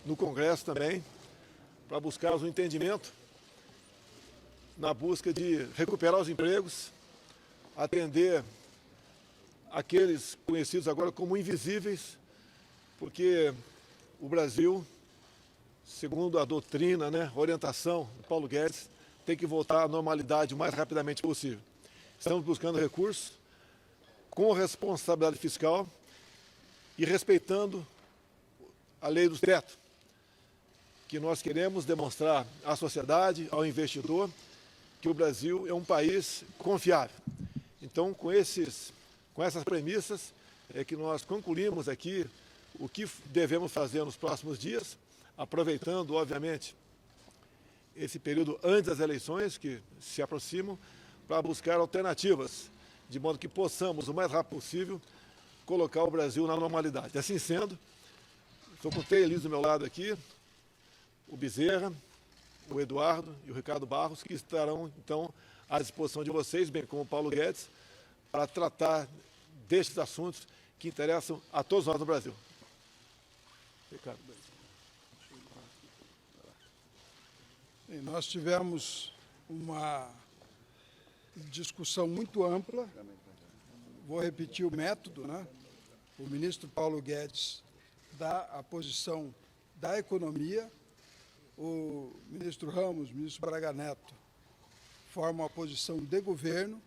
no Congresso também, para buscarmos um entendimento na busca de recuperar os empregos, atender aqueles conhecidos agora como invisíveis, porque o Brasil, segundo a doutrina, a orientação do Paulo Guedes, tem que voltar à normalidade o mais rapidamente possível. Estamos buscando recursos com responsabilidade fiscal e respeitando a lei do teto, que nós queremos demonstrar à sociedade, ao investidor, que o Brasil é um país confiável. Então, com essas premissas, é que nós concluímos aqui o que devemos fazer nos próximos dias, aproveitando, obviamente, esse período antes das eleições, que se aproximam, para buscar alternativas, de modo que possamos, o mais rápido possível, colocar o Brasil na normalidade. Assim sendo, estou com 3 líderes do meu lado aqui, o Bezerra, o Eduardo e o Ricardo Barros, que estarão, então, à disposição de vocês, bem como o Paulo Guedes, para tratar destes assuntos que interessam a todos nós no Brasil. Ricardo. Bem, nós tivemos uma discussão muito ampla. Vou repetir o método, O ministro Paulo Guedes dá a posição da economia, o ministro Ramos, o ministro Braga Neto, formam a posição de governo,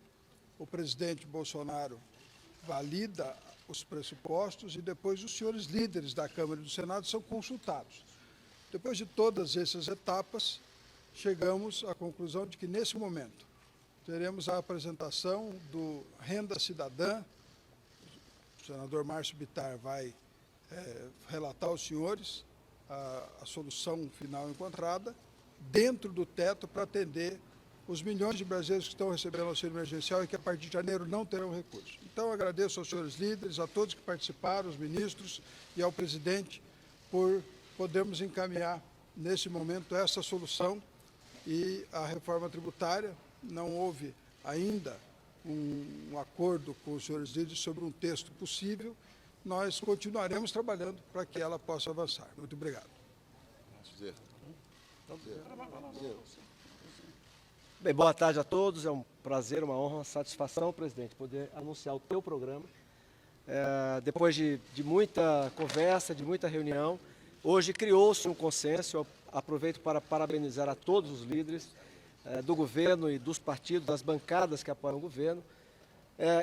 o presidente Bolsonaro valida os pressupostos e depois os senhores líderes da Câmara e do Senado são consultados. Depois de todas essas etapas, chegamos à conclusão de que, nesse momento, teremos a apresentação do Renda Cidadã. O senador Márcio Bittar vai relatar aos senhores a solução final encontrada dentro do teto para atender os milhões de brasileiros que estão recebendo auxílio emergencial e que, a partir de janeiro, não terão recursos. Então, agradeço aos senhores líderes, a todos que participaram, os ministros e ao presidente, por podermos encaminhar, nesse momento, essa solução e a reforma tributária. Não houve ainda um acordo com os senhores líderes sobre um texto possível. Nós continuaremos trabalhando para que ela possa avançar. Muito obrigado. Bem, boa tarde a todos. É um prazer, uma honra, uma satisfação, presidente, poder anunciar o teu programa. Depois de muita conversa, de muita reunião, hoje criou-se um consenso. Eu aproveito para parabenizar a todos os líderes do governo e dos partidos, das bancadas que apoiam o governo.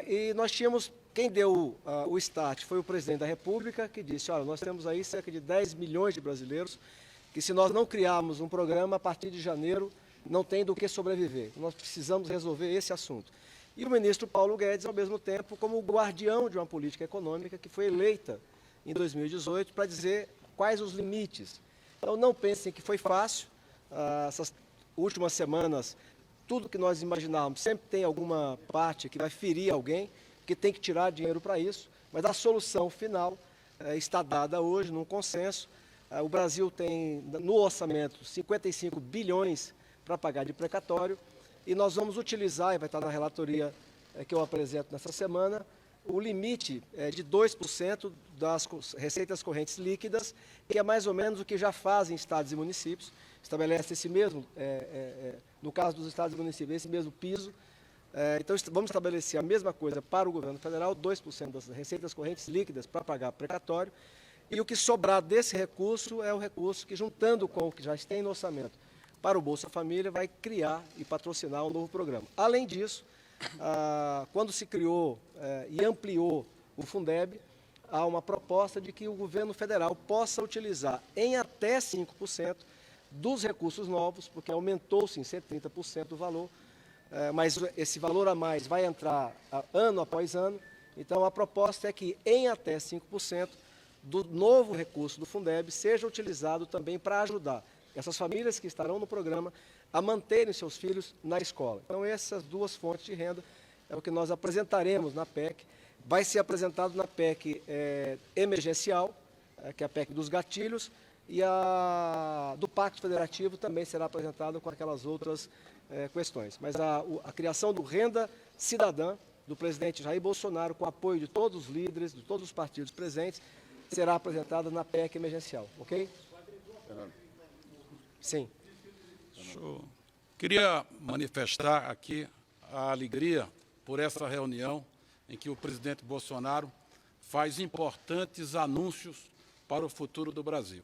E nós tínhamos, quem deu o start foi o presidente da República, que disse, olha, nós temos aí cerca de 10 milhões de brasileiros, que se nós não criarmos um programa, a partir de janeiro, não tem do que sobreviver. Nós precisamos resolver esse assunto. E o ministro Paulo Guedes, ao mesmo tempo, como o guardião de uma política econômica que foi eleita em 2018 para dizer quais os limites. Então, não pensem que foi fácil. Essas últimas semanas, tudo que nós imaginávamos, sempre tem alguma parte que vai ferir alguém, que tem que tirar dinheiro para isso, mas a solução final está dada hoje, num consenso. O Brasil tem, no orçamento, 55 bilhões para pagar de precatório, e nós vamos utilizar, e vai estar na relatoria que eu apresento nessa semana, o limite de 2% das receitas correntes líquidas, que é mais ou menos o que já fazem estados e municípios, estabelece esse mesmo, no caso dos estados e municípios, esse mesmo piso. Então, vamos estabelecer a mesma coisa para o governo federal, 2% das receitas correntes líquidas para pagar precatório, e o que sobrar desse recurso é o recurso que, juntando com o que já tem no orçamento para o Bolsa Família, vai criar e patrocinar um novo programa. Além disso, quando se criou e ampliou o Fundeb, há uma proposta de que o governo federal possa utilizar em até 5% dos recursos novos, porque aumentou-se em 130% do valor, mas esse valor a mais vai entrar ano após ano. Então, a proposta é que em até 5% do novo recurso do Fundeb seja utilizado também para ajudar essas famílias que estarão no programa a manterem seus filhos na escola. Então, essas duas fontes de renda é o que nós apresentaremos na PEC. Vai ser apresentado na PEC emergencial, que é a PEC dos gatilhos, e a do Pacto Federativo também será apresentada com aquelas outras questões. Mas a criação do Renda Cidadã, do presidente Jair Bolsonaro, com apoio de todos os líderes, de todos os partidos presentes, será apresentada na PEC emergencial, ok? Sim. Queria manifestar aqui a alegria por essa reunião em que o presidente Bolsonaro faz importantes anúncios para o futuro do Brasil.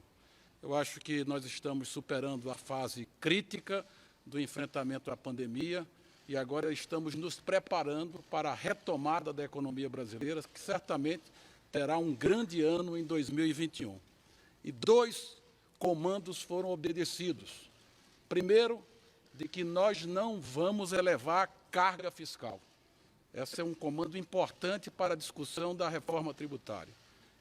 Eu acho que nós estamos superando a fase crítica do enfrentamento à pandemia e agora estamos nos preparando para a retomada da economia brasileira, que certamente terá um grande ano em 2021. E 2 comandos foram obedecidos. Primeiro, de que nós não vamos elevar a carga fiscal. Esse é um comando importante para a discussão da reforma tributária.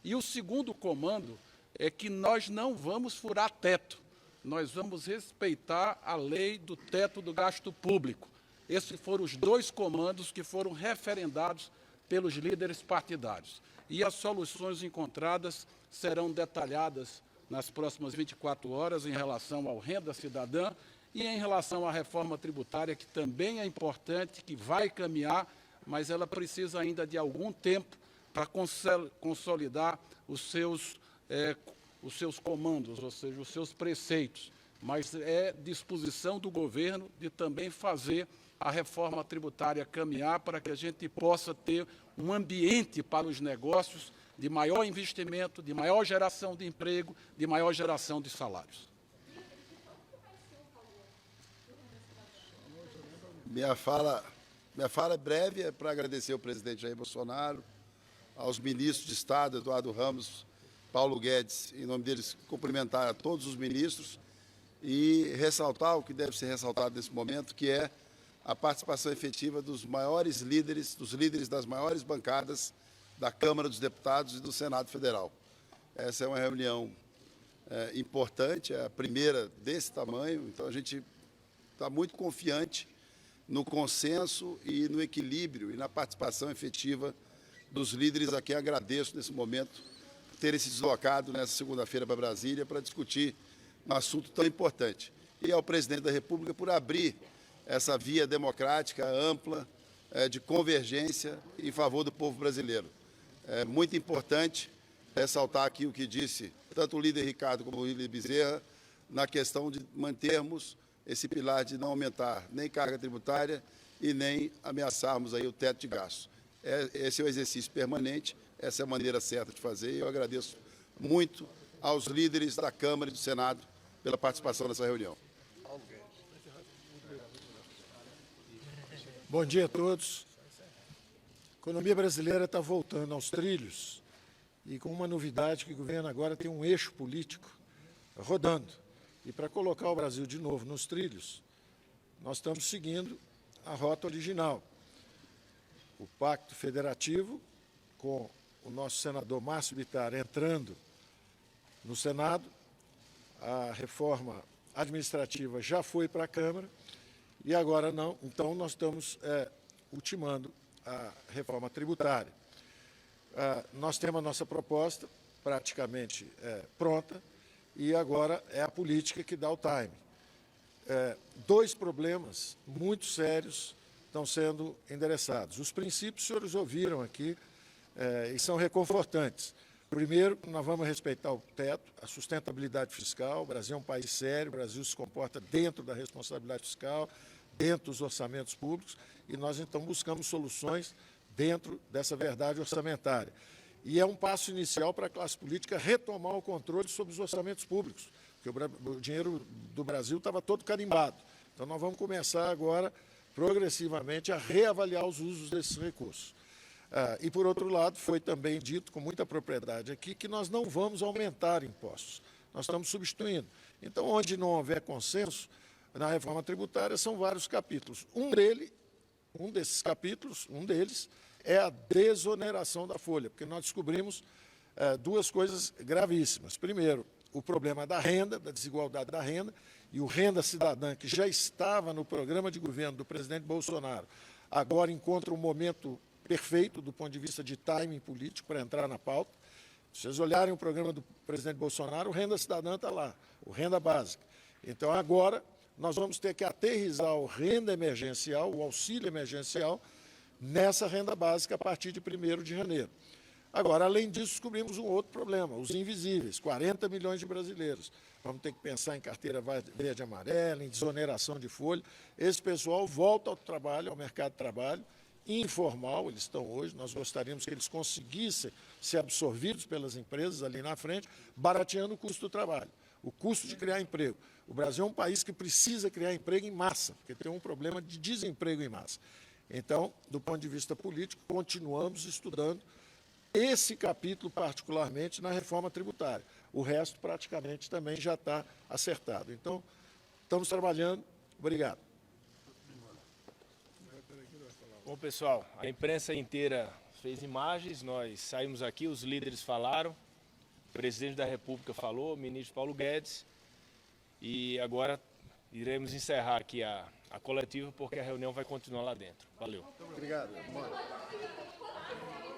E o segundo comando é que nós não vamos furar teto. Nós vamos respeitar a lei do teto do gasto público. Esses foram os 2 comandos que foram referendados pelos líderes partidários. E as soluções encontradas serão detalhadas nas próximas 24 horas em relação ao Renda Cidadã e em relação à reforma tributária, que também é importante, que vai caminhar, mas ela precisa ainda de algum tempo para consolidar os seus comandos, ou seja, os seus preceitos. Mas é disposição do governo de também fazer a reforma tributária caminhar para que a gente possa ter um ambiente para os negócios de maior investimento, de maior geração de emprego, de maior geração de salários. Minha fala é breve, é para agradecer ao presidente Jair Bolsonaro, aos ministros de Estado, Eduardo Ramos, Paulo Guedes, em nome deles, cumprimentar a todos os ministros e ressaltar o que deve ser ressaltado nesse momento, que é a participação efetiva dos maiores líderes, dos líderes das maiores bancadas da Câmara dos Deputados e do Senado Federal. Essa é uma reunião importante, é a primeira desse tamanho, então a gente está muito confiante no consenso e no equilíbrio e na participação efetiva dos líderes, a quem agradeço nesse momento terem se deslocado nessa segunda-feira para Brasília para discutir um assunto tão importante. E ao presidente da República por abrir essa via democrática ampla de convergência em favor do povo brasileiro. É muito importante ressaltar aqui o que disse tanto o líder Ricardo como o líder Bezerra na questão de mantermos esse pilar de não aumentar nem carga tributária e nem ameaçarmos aí o teto de gastos. Esse é o exercício permanente, essa é a maneira certa de fazer e eu agradeço muito aos líderes da Câmara e do Senado pela participação nessa reunião. Bom dia a todos. A economia brasileira está voltando aos trilhos e com uma novidade, que o governo agora tem um eixo político rodando. E para colocar o Brasil de novo nos trilhos, nós estamos seguindo a rota original. O Pacto Federativo, com o nosso senador Márcio Bittar entrando no Senado, a reforma administrativa já foi para a Câmara e agora não. Então, nós estamos ultimando a reforma tributária. Nós temos a nossa proposta praticamente pronta e agora é a política que dá o time. 2 problemas muito sérios estão sendo endereçados. Os princípios, os senhores ouviram aqui e são reconfortantes. Primeiro, nós vamos respeitar o teto, a sustentabilidade fiscal. O Brasil é um país sério, o Brasil se comporta dentro da responsabilidade fiscal, dentro dos orçamentos públicos, e nós, então, buscamos soluções dentro dessa verdade orçamentária. E é um passo inicial para a classe política retomar o controle sobre os orçamentos públicos, porque o dinheiro do Brasil estava todo carimbado. Então, nós vamos começar agora, progressivamente, a reavaliar os usos desses recursos. E, por outro lado, foi também dito com muita propriedade aqui que nós não vamos aumentar impostos, nós estamos substituindo. Então, onde não houver consenso na reforma tributária, são vários capítulos. Um desses capítulos, um deles, é a desoneração da folha, porque nós descobrimos 2 coisas gravíssimas. Primeiro, o problema da renda, da desigualdade da renda, e o Renda Cidadã, que já estava no programa de governo do presidente Bolsonaro, agora encontra um momento perfeito do ponto de vista de timing político para entrar na pauta. Se vocês olharem o programa do presidente Bolsonaro, o Renda Cidadã está lá, o Renda Básica. Então, agora, nós vamos ter que aterrissar o renda emergencial, o auxílio emergencial, nessa renda básica a partir de 1º de janeiro. Agora, além disso, descobrimos um outro problema, os invisíveis, 40 milhões de brasileiros. Vamos ter que pensar em carteira verde e amarela, em desoneração de folha. Esse pessoal volta ao trabalho, ao mercado de trabalho, informal, eles estão hoje, nós gostaríamos que eles conseguissem ser absorvidos pelas empresas ali na frente, barateando o custo do trabalho, o custo de criar emprego. O Brasil é um país que precisa criar emprego em massa, porque tem um problema de desemprego em massa. Então, do ponto de vista político, continuamos estudando esse capítulo particularmente na reforma tributária. O resto praticamente também já está acertado. Então, estamos trabalhando. Obrigado. Bom, pessoal, a imprensa inteira fez imagens, nós saímos aqui, os líderes falaram, o presidente da República falou, o ministro Paulo Guedes, e agora iremos encerrar aqui a coletiva, porque a reunião vai continuar lá dentro. Valeu. Obrigado.